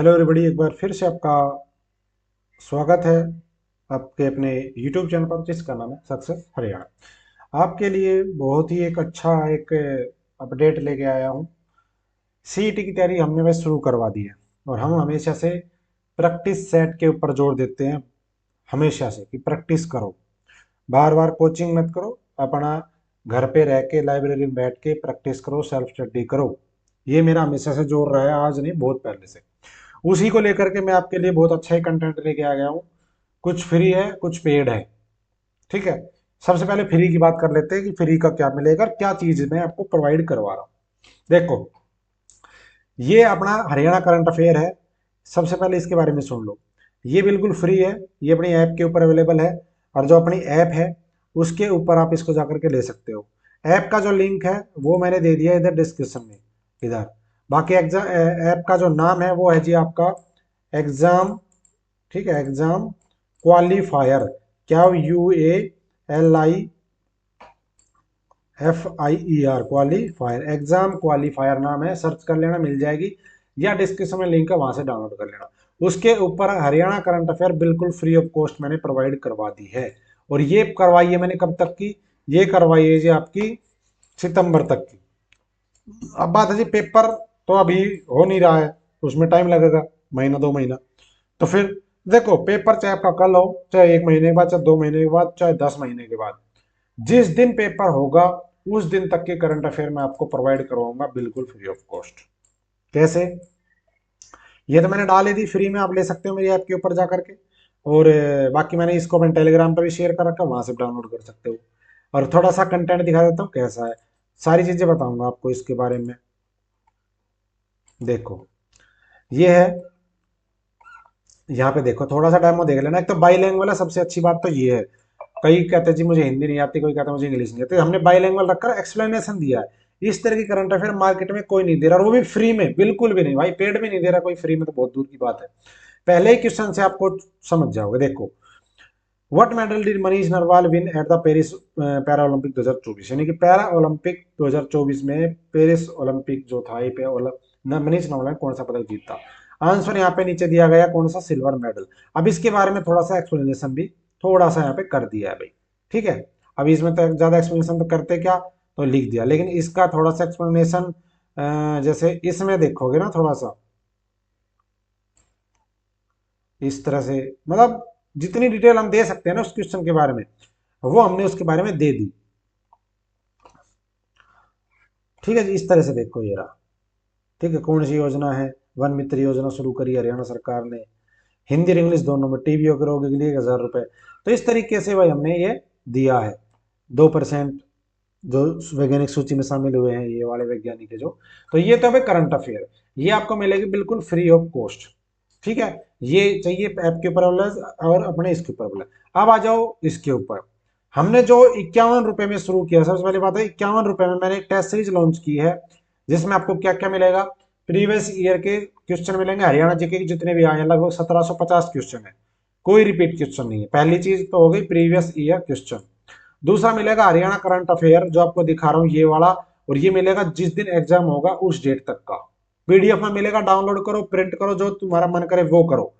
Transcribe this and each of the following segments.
Hello everybody, एक बार फिर से आपका स्वागत है आपके अपने यूट्यूब चैनल पर जिसका नाम है सक्सेस हरियाणा। आपके लिए बहुत ही एक अच्छा एक अपडेट लेके आया हूँ। सीईटी की तैयारी हमने बस शुरू करवा दी है और हम हमेशा से प्रैक्टिस सेट के ऊपर जोर देते हैं, हमेशा से कि प्रैक्टिस करो, बार बार कोचिंग मत करो, अपना घर पे रह के लाइब्रेरी में बैठ के प्रैक्टिस करो, सेल्फ स्टडी करो। ये मेरा हमेशा से जोर रहा है, आज नहीं बहुत पहले से। उसी को लेकर के मैं आपके लिए बहुत अच्छा ही कंटेंट लेके आ गया हूँ। कुछ फ्री है, कुछ पेड है। ठीक है, सबसे पहले फ्री की बात कर लेते हैं कि फ्री का क्या मिलेगा, क्या चीज मैं आपको प्रोवाइड करवा रहा हूँ। देखो, ये अपना हरियाणा करंट अफेयर है। सबसे पहले इसके बारे में सुन लो। ये बिल्कुल फ्री है, ये अपनी ऐप के ऊपर अवेलेबल है। और जो अपनी ऐप है उसके ऊपर आप इसको जाकर के ले सकते हो। ऐप का जो लिंक है वो मैंने दे दिया इधर डिस्क्रिप्शन में, इधर। बाकी एग्जाम ऐप का जो नाम है वो है जी आपका एग्जाम, ठीक है, एग्जाम क्वालिफायर। क्या, UALIFIER, क्वालिफायर, एग्जाम क्वालिफायर नाम है। सर्च कर लेना, मिल जाएगी, या डिस्क्रिप्शन में लिंक है, वहां से डाउनलोड कर लेना। उसके ऊपर हरियाणा करंट अफेयर बिल्कुल फ्री ऑफ कॉस्ट मैंने प्रोवाइड करवा दी है। और ये करवाई है मैंने कब तक की? ये करवाई है जी आपकी सितंबर तक की। अब बात है जी पेपर, तो अभी हो नहीं रहा है, उसमें टाइम लगेगा, महीना 2 महीना। तो फिर देखो, पेपर चाहे आपका कल हो, चाहे 1 महीने के बाद, चाहे 2 महीने के बाद, चाहे 10 महीने के बाद, जिस दिन पेपर होगा उस दिन तक के करंट अफेयर मैं आपको प्रोवाइड करवाऊंगा बिल्कुल फ्री ऑफ कॉस्ट। कैसे? ये तो मैंने डाल ही दी, फ्री में आप ले सकते हो मेरी ऐप के ऊपर जाकर के। और बाकी मैंने इसको अपने टेलीग्राम पर भी शेयर कर रखा है, वहां से डाउनलोड कर सकते हो। और थोड़ा सा कंटेंट दिखा देता हूँ कैसा है, सारी चीजें बताऊंगा आपको इसके बारे में। देखो, ये है, यहाँ पे देखो, थोड़ा सा डेमो देख लेना। एक तो बाईलैंग्वेल है, सबसे अच्छी बात तो ये है। कई कहते हैं जी मुझे हिंदी नहीं आती, कोई कहता है मुझे इंग्लिश नहीं आती, हमने बाईलैंग्वेल रखकर एक्सप्लेनेशन दिया है। इस तरह की करंट अफेयर मार्केट में कोई नहीं दे रहा, और वो भी फ्री में, बिल्कुल भी नहीं भाई, पेड में नहीं दे रहा कोई, फ्री में तो बहुत दूर की बात है। पहले ही क्वेश्चन से आपको समझ जाओगे। देखो, what medal did Manish Narwal win at the Paris para Olympic 2024, यानी कि पैरा ओलंपिक 2024 में पेरिस ओलंपिक जो था, ये मनीष नरवाल ने कौन सा पदक जीता? आंसर यहाँ पे नीचे दिया गया, कौन सा? Silver medal. अब इसके बारे में थोड़ा सा एक्सप्लेनेशन भी थोड़ा सा यहाँ पे कर दिया है भाई। ठीक है, अब इसमें तो ज्यादा एक्सप्लेनेशन तो करते क्या, तो लिख दिया, लेकिन इसका थोड़ा सा एक्सप्लेनेशन जैसे इसमें देखोगे ना, थोड़ा सा इस तरह से, मतलब जितनी डिटेल हम दे सकते हैं ना उस क्वेश्चन के बारे में, वो हमने उसके बारे में दे दी। ठीक है जी, इस तरह से देखो ये रहा। ठीक है, कौन सी योजना है? वन मित्र योजना शुरू करी हरियाणा सरकार ने, हिंदी और इंग्लिश दोनों में, टीबी और रोगी के लिए 1,000 रुपए। तो इस तरीके से भाई हमने ये दिया है। 2% जो वैज्ञानिक सूची में शामिल हुए हैं, ये वाले वैज्ञानिक है जो। तो ये तो है करंट अफेयर, ये आपको मिलेगी बिल्कुल फ्री ऑफ कॉस्ट। ठीक है, ये चाहिए ऐप के ऊपर और अपने इसके ऊपर बोला। अब आ जाओ इसके ऊपर। हमने जो 51 रुपए में शुरू किया, सबसे पहली बात है 51 रुपए में मैंने एक टेस्ट सीरीज लॉन्च की है, जिसमें आपको क्या क्या मिलेगा? प्रीवियस ईयर के क्वेश्चन मिलेंगे, हरियाणा जीके के जितने भी आए हैं, लगभग 1750 क्वेश्चन है। कोई रिपीट क्वेश्चन नहीं है, पहली चीज तो हो गई प्रीवियस ईयर क्वेश्चन। दूसरा मिलेगा हरियाणा करंट अफेयर, जो आपको दिखा रहा हूँ ये वाला। और ये मिलेगा जिस दिन एग्जाम होगा उस डेट तक का, पीडीएफ में मिलेगा। डाउनलोड करो, प्रिंट करो, जो तुम्हारा मन करे वो करो।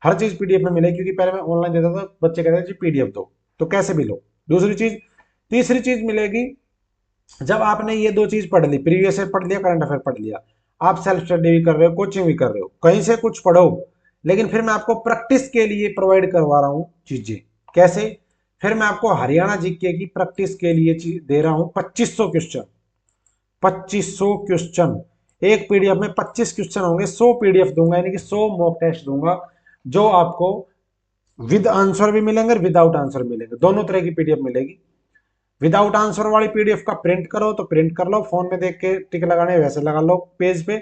हर चीज पीडीएफ में मिलेगी, क्योंकि पहले मैं ऑनलाइन देता था, बच्चे कहते थे जी पीडीएफ दो, तो कैसे भी लो। दूसरी चीज, तीसरी चीज मिलेगी, जब आपने ये दो चीज पढ़ ली, प्रीवियस ईयर पढ़ लिया, करंट अफेयर पढ़ लिया, आप सेल्फ स्टडी भी कर रहे हो, कोचिंग भी कर रहे हो, कहीं से कुछ पढ़ो, लेकिन फिर मैं आपको प्रैक्टिस के लिए प्रोवाइड करवा रहा हूं चीजें। कैसे? फिर मैं आपको हरियाणा जीके की प्रैक्टिस के लिए दे रहा हूं 2500 क्वेश्चन। 2500 क्वेश्चन, एक पीडीएफ में 25 क्वेश्चन होंगे, 100 पीडीएफ दूंगा, यानी कि 100 मॉक टेस्ट दूंगा, जो आपको विद आंसर भी मिलेंगे और विदाउट आंसर मिलेंगे, दोनों तरह की पीडीएफ मिलेगी। विदाउट आंसर वाली पीडीएफ का प्रिंट करो तो प्रिंट कर लो, फोन में देख के टिक लगाने वैसे लगा लो, पेज पे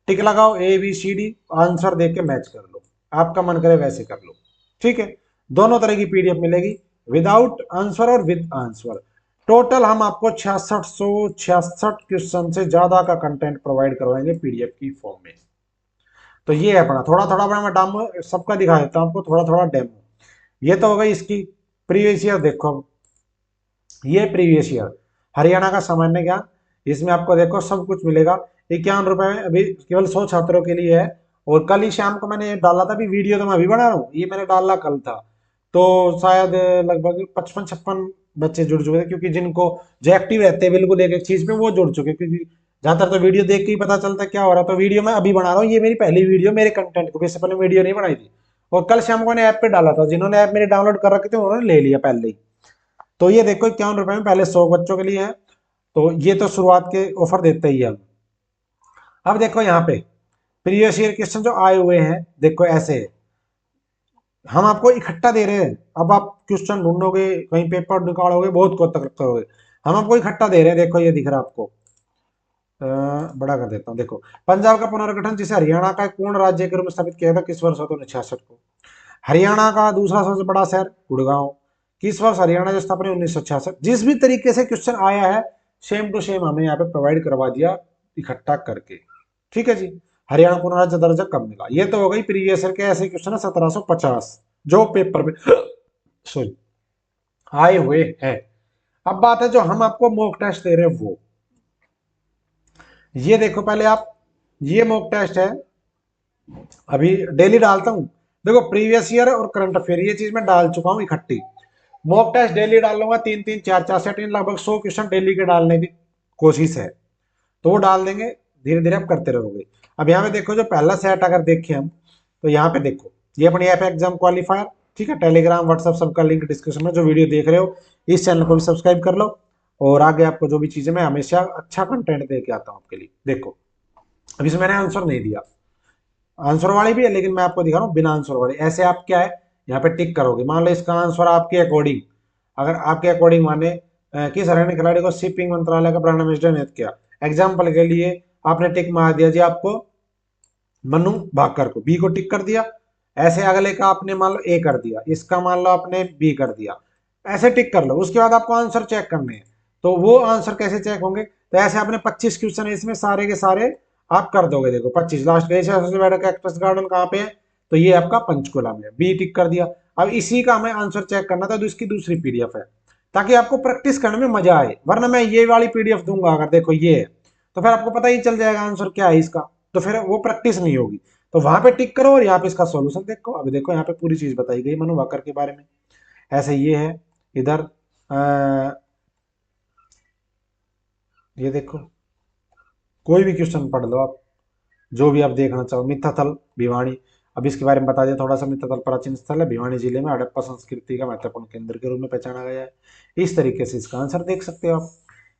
टिक लगाओ, ABCD आंसर देख के मैच कर लो, आपका मन करे वैसे कर लो। ठीक है, दोनों तरह की पीडीएफ मिलेगी, विदाउट आंसर और विद आंसर। टोटल हम आपको 6666 क्वेश्चन से ज्यादा का कंटेंट प्रोवाइड करवाएंगे पीडीएफ की फॉर्म में। तो ये है अपना, थोड़ा थोड़ा अपना मैं डेमो सबका दिखा देता हूँ आपको, थोड़ा थोड़ा डेमो। ये तो हो गई इसकी प्रीवियस ईयर। देखो, ये प्रीवियस ईयर हरियाणा का सामान्य ज्ञान, इसमें आपको देखो सब कुछ मिलेगा। 51 रुपए में अभी केवल 100 छात्रों के लिए है, और कल ही शाम को मैंने डाला था भी वीडियो, तो मैं अभी बना रहा हूँ, ये मैंने डाला कल था। तो शायद लगभग 55-56 बच्चे जुड़ चुके थे, क्योंकि जिनको जो एक्टिव रहते हैं बिल्कुल एक एक चीज पे वो जुड़ चुके हैं, क्योंकि ज्यादातर तो वीडियो देख के ही पता चलता है क्या हो रहा है। तो वीडियो मैं अभी बना रहा हूँ, ये मेरी पहली वीडियो मेरे कंटेंट को, इससे पहले वीडियो नहीं बनाई थी। और कल शाम को मैंने ऐप पे डाला था, जिन्होंने ऐप मेरे डाउनलोड कर रखे थे उन्होंने ले लिया पहले ही। तो ये देखो 51 रुपए में पहले 100 बच्चों के लिए है। तो ये तो शुरुआत के ऑफर देते ही है हम। अब देखो यहाँ पे प्रीवियस ईयर क्वेश्चन जो आए हुए हैं, देखो ऐसे है। हम आपको इकट्ठा दे रहे हैं, अब आप क्वेश्चन ढूंढोगे कहीं पेपर निकालोगे बहुत को तक करोगे। हम आपको इकट्ठा दे रहे हैं, देखो ये दिख रहा है आपको। बड़ा कर देता हूँ, देखो। पंजाब का पुनर्गठन जिसे हरियाणा का एक पूर्ण राज्य के रूप में स्थापित किया था किस वर्ष 1966 को। हरियाणा का दूसरा सबसे बड़ा शहर गुड़गांव, किस वर्ष हरियाणा की स्थापना 1966। जिस भी तरीके से क्वेश्चन आया है सेम टू सेम हमें यहाँ पे प्रोवाइड करवा दिया इकट्ठा करके। ठीक है जी। हरियाणा को राज्य दर्जा कब मिला, ये तो हो गई प्रीवियस ईयर के ऐसे क्वेश्चन है 1750 जो पेपर में सॉरी आए हुए हैं। अब बात है जो हम आपको मॉक टेस्ट दे रहे हैं वो, ये देखो पहले आप, ये मॉक टेस्ट है, अभी डेली डालता हूं। देखो प्रीवियस ईयर और करंट अफेयर ये चीज मैं डाल चुका हूं इकट्ठी। मॉक टेस्ट डेली डाल लूंगा, 3-3 4-4 सेट, लगभग 100 क्वेश्चन डेली के डालने की कोशिश है। तो वो डाल देंगे, धीरे धीरे आप करते रहोगे। अब यहाँ पे देखो जो पहला सेट अगर देखें हम, तो यहाँ पे देखो ये अपनी ऐप एग्जाम क्वालिफायर। ठीक है, टेलीग्राम व्हाट्सएप सबका लिंक डिस्क्रिप्शन में, जो वीडियो देख रहे हो इस चैनल को भी सब्सक्राइब कर लो। और आगे आपको जो भी चीजें, मैं हमेशा अच्छा कंटेंट दे के आता हूँ आपके लिए। देखो अब इसमें मैंने आंसर नहीं दिया, आंसर वाली भी है लेकिन मैं आपको दिखा रहा हूँ बिना आंसर वाली। ऐसे आप क्या है यहाँ पे टिक करोगे, मान लो इसका आंसर आपके अकॉर्डिंग, अगर आपके अकॉर्डिंग माने किस हरियाणा खिलाड़ी को शिपिंग मंत्रालय का ब्रांड एम्बेसडर नियुक्त किया, एग्जाम्पल के लिए आपने टिक मार दिया जी आपको मनु भाकर को, बी को टिक कर दिया। ऐसे अगले का आपने मान लो ए कर दिया, इसका मान लो आपने बी कर दिया, ऐसे टिक कर लो। उसके बाद आपको आंसर चेक करने हैं। तो वो आंसर कैसे चेक होंगे, तो ऐसे आपने 25 क्वेश्चन है इसमें, सारे के सारे आप कर दोगे। देखो 25 लास्ट गए, सबसे बड़ा कैक्टस गार्डन कहाँ पे है, तो ये आपका पंचकुला में, बी टिक कर दिया। अब इसी का हमें आंसर चेक करना था, तो इसकी दूसरी पीडीएफ है, ताकि आपको प्रैक्टिस करने में मजा आए। वरना मैं ये वाली पीडीएफ दूंगा अगर, देखो ये है, तो फिर आपको पता ही चल जाएगा आंसर क्या है इसका, तो फिर वो प्रैक्टिस नहीं होगी। तो वहां पे टिक करो और यहाँ पे इसका सॉल्यूशन देखो। अभी देखो यहाँ पे पूरी चीज बताई गई मनु भाकर के बारे में। ऐसे ये है इधर, ये देखो कोई भी क्वेश्चन पढ़ लो आप, जो भी आप देखना चाहो। मिथ्याथल भिवानी, अब इसके बारे में बता दिया थोड़ा सा। मिथ्याथल प्राचीन स्थल है, भिवानी जिले में हड़प्पा संस्कृति का महत्वपूर्ण केंद्र के रूप में पहचाना गया है। इस तरीके से इसका आंसर देख सकते हो आप।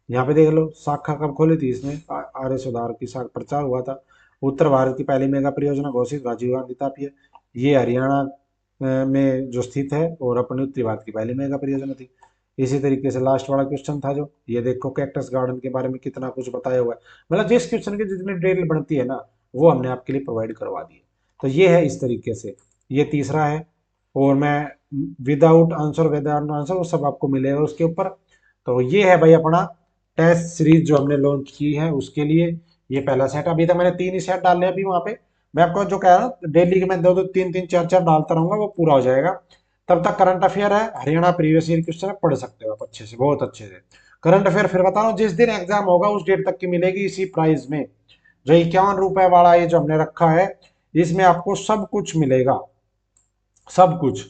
यहाँ पे देख लो शाखा कब खोली थी इसने, आर्य सुधार की शाखा प्रचार हुआ था। उत्तर भारत की पहली मेगा परियोजना घोषित राजीव गांधी तापीय, ये हरियाणा में जो स्थित है, और अपने उत्तरी भारत की पहली मेगा परियोजना थी। इसी तरीके से लास्ट वाला क्वेश्चन था जो, ये देखो कैक्टस गार्डन के बारे में कितना कुछ बताया हुआ है। मतलब जिस क्वेश्चन की जितनी डिटेल बनती है ना, वो हमने आपके लिए प्रोवाइड करवा दी है। तो ये है इस तरीके से, ये तीसरा है। और मैं विदाउट आंसर विदाउट आंसर वो सब आपको मिलेगा उसके ऊपर। तो ये है भाई अपना टेस्ट सीरीज जो हमने लॉन्च की है उसके लिए। ये पहला सेट, अभी तक मैंने 3 ही सेट डाले अभी वहां पे। मैं आपको जो कह रहा हूँ डेली के मैं 2-2 3-3 4-4 डालता रहूंगा, वो पूरा हो जाएगा। तब तक करंट अफेयर है, हरियाणा प्रीवियस ईयर क्वेश्चन है, पढ़ सकते हो आप अच्छे से, बहुत अच्छे से। करंट अफेयर फिर बता रहा हूँ, जिस दिन एग्जाम होगा उस डेट तक की मिलेगी इसी प्राइस में। जो 51 रुपए वाला ये जो हमने रखा है, इसमें आपको सब कुछ मिलेगा, सब कुछ।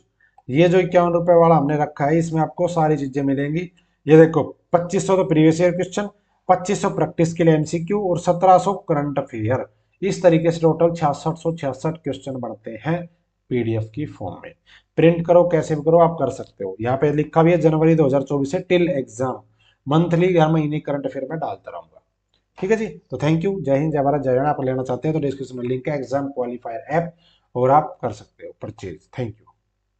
ये जो 51 रुपए वाला हमने रखा है इसमें आपको सारी चीजें मिलेंगी। ये देखो 2500 तो प्रीवियस ईयर क्वेश्चन, 2500 प्रैक्टिस के लिए एमसीक्यू, और 1700 करंट अफेयर। इस तरीके से टोटल 6666 क्वेश्चन बनते हैं पीडीएफ की फॉर्म में। प्रिंट करो कैसे भी करो आप कर सकते हो। यहाँ पे लिखा भी है जनवरी 2024 से टिल एग्जाम, मंथली हर महीने करंट अफेयर में डालता रहूंगा। ठीक है जी। तो थैंक यू, जय हिंद, जय भारत, जय हरियाणा। आप लेना चाहते हैं तो डिस्क्रिप्शन में लिंक है एग्जाम क्वालिफायर ऐप, और आप कर सकते हो परचेज। Thank you.